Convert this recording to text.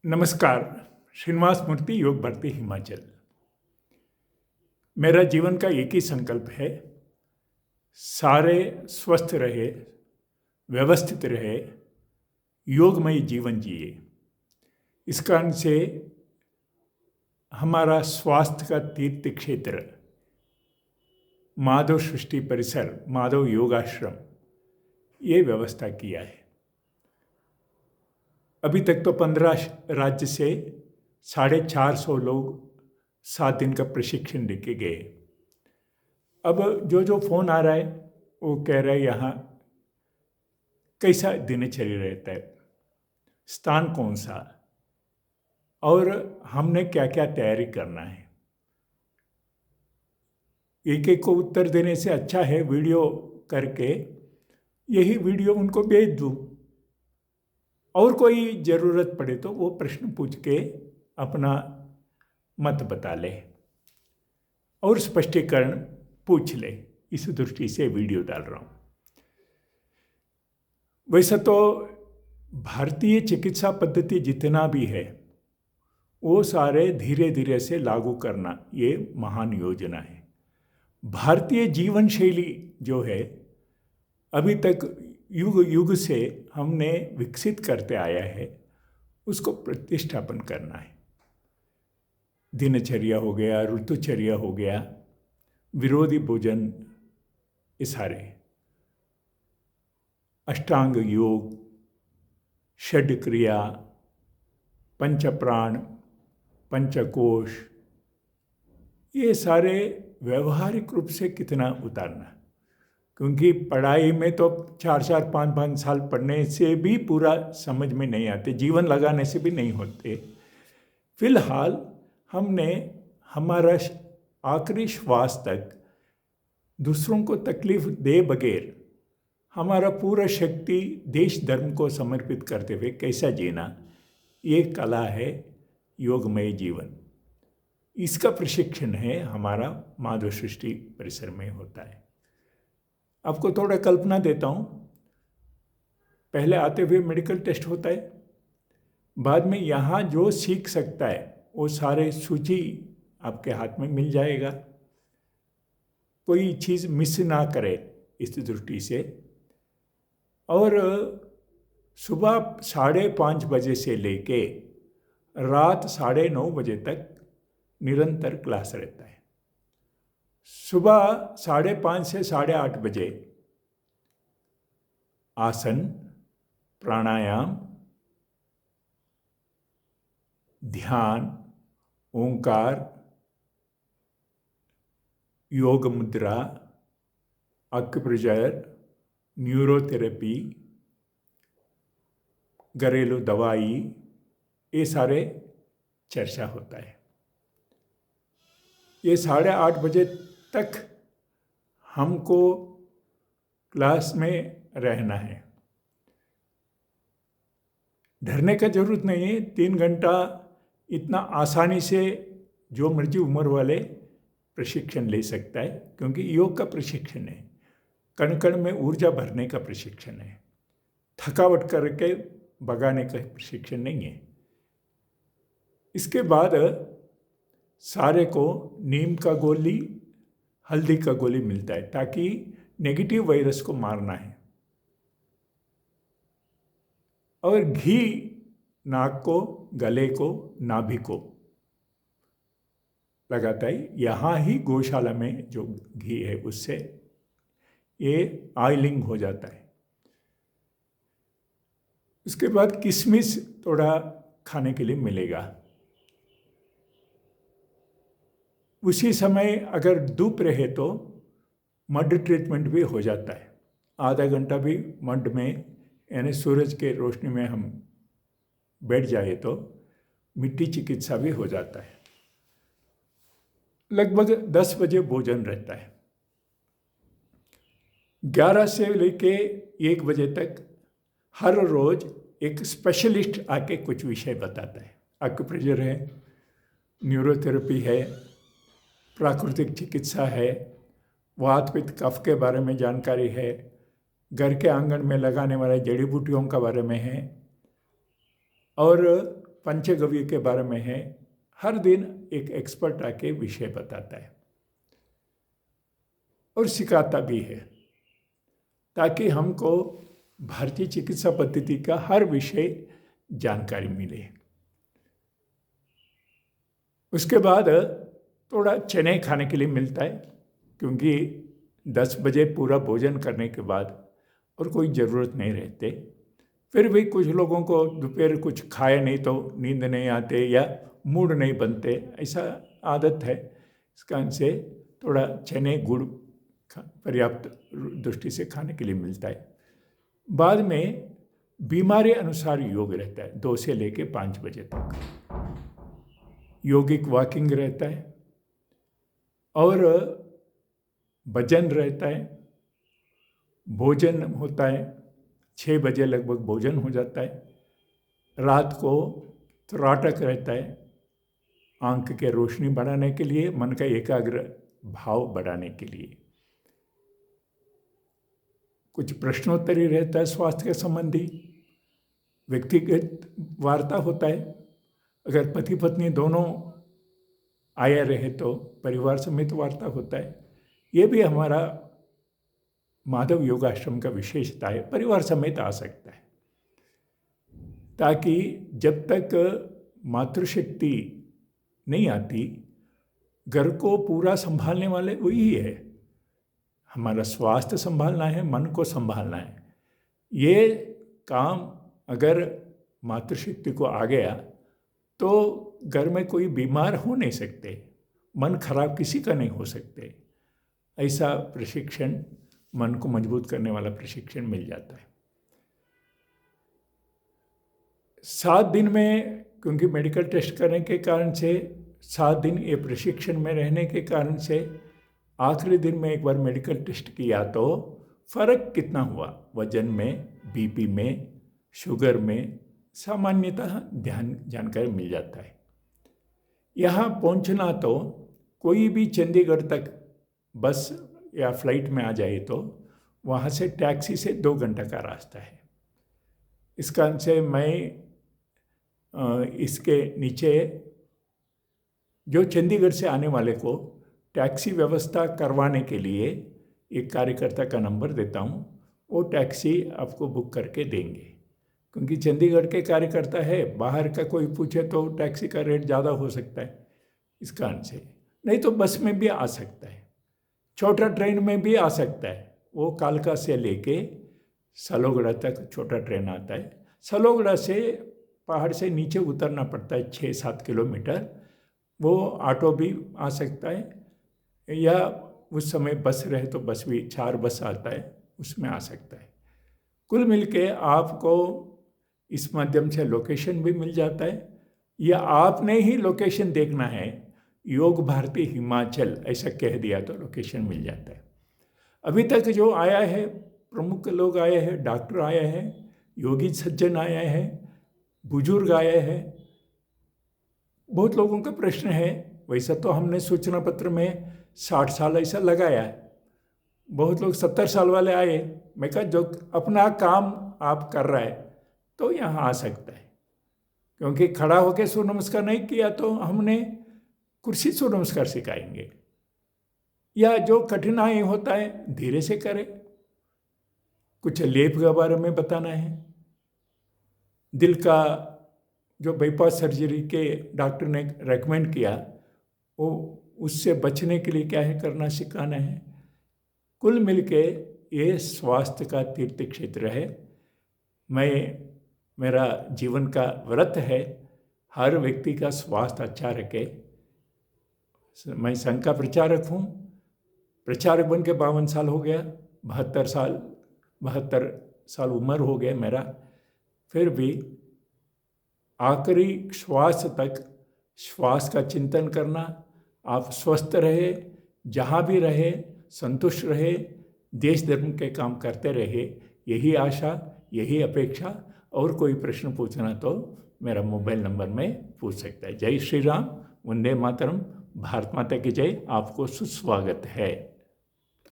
नमस्कार। श्रीनिवास मूर्ति, योग भक्ति हिमाचल। मेरा जीवन का एक ही संकल्प है, सारे स्वस्थ रहे, व्यवस्थित रहे, योगमय जीवन जिए। इस कारण से हमारा स्वास्थ्य का तीर्थ क्षेत्र माधव सृष्टि परिसर, माधव योगाश्रम, ये व्यवस्था किया है। अभी तक तो 15 राज्य से 450 लोग 7 दिन का प्रशिक्षण लेके गए। अब जो फ़ोन आ रहा है वो कह रहा है यहाँ कैसा दिनचर्या रहता है, स्थान कौन सा, और हमने क्या क्या तैयारी करना है। एक एक को उत्तर देने से अच्छा है वीडियो करके यही वीडियो उनको भेज दूँ, और कोई ज़रूरत पड़े तो वो प्रश्न पूछ के अपना मत बता ले और स्पष्टीकरण पूछ ले। इस दृष्टि से वीडियो डाल रहा हूँ। वैसे तो भारतीय चिकित्सा पद्धति जितना भी है वो सारे धीरे धीरे से लागू करना ये महान योजना है। भारतीय जीवन शैली जो है अभी तक युग युग से हमने विकसित करते आया है, उसको प्रतिष्ठापन करना है। दिनचर्या हो गया, ऋतुचर्या हो गया, विरोधी भोजन, ये सारे अष्टांग योग, षड क्रिया, पंचप्राण, पंचकोश, ये सारे व्यवहारिक रूप से कितना उतारना, क्योंकि पढ़ाई में तो 4-4, 5-5 साल पढ़ने से भी पूरा समझ में नहीं आते, जीवन लगाने से भी नहीं होते। फिलहाल हमने हमारा आखिरी श्वास तक दूसरों को तकलीफ दे बगैर हमारा पूरा शक्ति देश धर्म को समर्पित करते हुए कैसा जीना, ये कला है योगमय जीवन। इसका प्रशिक्षण है हमारा माधव सृष्टि परिसर में होता है। आपको थोड़ा कल्पना देता हूँ। पहले आते हुए मेडिकल टेस्ट होता है, बाद में यहाँ जो सीख सकता है वो सारे सूची आपके हाथ में मिल जाएगा, कोई चीज़ मिस ना करे इस दृष्टि से। और सुबह 5:30 बजे से लेके रात 9:30 बजे तक निरंतर क्लास रहता है। सुबह 5:30 से 8:30 बजे आसन, प्राणायाम, ध्यान, ओंकार, योग मुद्रा, एक्यूप्रेशर, न्यूरोथेरेपी, घरेलू दवाई, ये सारे चर्चा होता है। ये 8:30 बजे तक हमको क्लास में रहना है। डरने का जरूरत नहीं है। 3 घंटा इतना आसानी से जो मर्जी उम्र वाले प्रशिक्षण ले सकता है, क्योंकि योग का प्रशिक्षण है, कण कण में ऊर्जा भरने का प्रशिक्षण है, थकावट करके भगाने का प्रशिक्षण नहीं है। इसके बाद सारे को नीम का गोली, हल्दी का गोली मिलता है, ताकि नेगेटिव वायरस को मारना है। और घी नाक को, गले को, नाभि को लगाता है। यहाँ ही गौशाला में जो घी है उससे ये ऑयलिंग हो जाता है। उसके बाद किशमिश थोड़ा खाने के लिए मिलेगा। उसी समय अगर धूप रहे तो मड ट्रीटमेंट भी हो जाता है। आधा घंटा भी मड में, यानी सूरज के रोशनी में हम बैठ जाए तो मिट्टी चिकित्सा भी हो जाता है। लगभग 10 बजे भोजन रहता है। 11 से लेके 1 बजे तक हर रोज एक स्पेशलिस्ट आके कुछ विषय बताता है। एक्यूप्रेशर है, न्यूरोथेरेपी है, प्राकृतिक चिकित्सा है, वात पित्त कफ के बारे में जानकारी है, घर के आंगन में लगाने वाले जड़ी बूटियों के बारे में है, और पंचगव्य के बारे में है, हर दिन एक एक्सपर्ट आके विषय बताता है और सिखाता भी है, ताकि हमको भारतीय चिकित्सा पद्धति का हर विषय जानकारी मिले। उसके बाद थोड़ा चने खाने के लिए मिलता है, क्योंकि 10 बजे पूरा भोजन करने के बाद और कोई ज़रूरत नहीं रहते। फिर भी कुछ लोगों को दोपहर कुछ खाए नहीं तो नींद नहीं आते या मूड नहीं बनते, ऐसा आदत है। इस कारण से थोड़ा चने गुड़ पर्याप्त दृष्टि से खाने के लिए मिलता है। बाद में बीमारी अनुसार योग रहता है, 2 से लेके 5 बजे तक योगिक वॉकिंग रहता है और भजन रहता है। भोजन होता है, 6 बजे लगभग भोजन हो जाता है। रात को त्राटक रहता है, आंख के रोशनी बढ़ाने के लिए, मन का एकाग्र भाव बढ़ाने के लिए। कुछ प्रश्नोत्तरी रहता है स्वास्थ्य के संबंधी, व्यक्तिगत वार्ता होता है। अगर पति पत्नी दोनों आया रहे तो परिवार समेत वार्ता होता है। ये भी हमारा माधव योगाश्रम का विशेषता है, परिवार समेत आ सकता है, ताकि जब तक मातृशक्ति नहीं आती, घर को पूरा संभालने वाले वही है। हमारा स्वास्थ्य संभालना है, मन को संभालना है। ये काम अगर मातृशक्ति को आ गया तो घर में कोई बीमार हो नहीं सकते, मन खराब किसी का नहीं हो सकते। ऐसा प्रशिक्षण, मन को मजबूत करने वाला प्रशिक्षण मिल जाता है। 7 दिन में, क्योंकि मेडिकल टेस्ट करने के कारण से 7 दिन ये प्रशिक्षण में रहने के कारण से आखिरी दिन में एक बार मेडिकल टेस्ट किया तो फर्क कितना हुआ वजन में, बीपी में, शुगर में, सामान्यतः जानकारी मिल जाता है। यहाँ पहुँचना तो कोई भी चंडीगढ़ तक बस या फ्लाइट में आ जाए तो वहाँ से टैक्सी से 2 घंटा का रास्ता है। इस कारण से मैं इसके नीचे जो चंडीगढ़ से आने वाले को टैक्सी व्यवस्था करवाने के लिए एक कार्यकर्ता का नंबर देता हूँ, वो टैक्सी आपको बुक करके देंगे। क्योंकि चंडीगढ़ के कार्यकर्ता है, बाहर का कोई पूछे तो टैक्सी का रेट ज़्यादा हो सकता है, इस कारण से। नहीं तो बस में भी आ सकता है, छोटा ट्रेन में भी आ सकता है। वो कालका से लेके सलोगड़ा तक छोटा ट्रेन आता है। सलोगड़ा से पहाड़ से नीचे उतरना पड़ता है 6-7 किलोमीटर। वो ऑटो भी आ सकता है, या उस समय बस रहे तो बस भी, 4 बस आता है, उसमें आ सकता है। कुल मिलके आपको इस माध्यम से लोकेशन भी मिल जाता है, या आपने ही लोकेशन देखना है, योग भारती हिमाचल ऐसा कह दिया तो लोकेशन मिल जाता है। अभी तक जो आया है, प्रमुख लोग आए हैं, डॉक्टर आए हैं, योगी सज्जन आए हैं, बुजुर्ग आए हैं। बहुत लोगों का प्रश्न है, वैसा तो हमने सूचना पत्र में 60 साल ऐसा लगाया है। बहुत लोग 70 साल वाले आए। मैं कहा जो अपना काम आप कर रहा है तो यहाँ आ सकता है, क्योंकि खड़ा होकर सूर्य नमस्कार नहीं किया तो हमने कुर्सी सूर्य नमस्कार सिखाएंगे। या जो कठिनाई होता है धीरे से करें। कुछ लेप के बारे में बताना है, दिल का जो बाईपास सर्जरी के डॉक्टर ने रेकमेंड किया, वो उससे बचने के लिए क्या है करना सिखाना है। कुल मिलके ये स्वास्थ्य का तीर्थ क्षेत्र है। मेरा जीवन का व्रत है हर व्यक्ति का स्वास्थ्य अच्छा रखे। मैं संघ का प्रचारक हूँ, प्रचारक बन के 52 साल हो गया, 72 साल उम्र हो गया मेरा। फिर भी आखिरी श्वास तक श्वास का चिंतन करना, आप स्वस्थ रहे, जहाँ भी रहे संतुष्ट रहे, देश धर्म के काम करते रहे, यही आशा, यही अपेक्षा। और कोई प्रश्न पूछना तो मेरा मोबाइल नंबर में पूछ सकता है। जय श्री राम, वंदे मातरम, भारत माता की जय। आपको सुस्वागत है।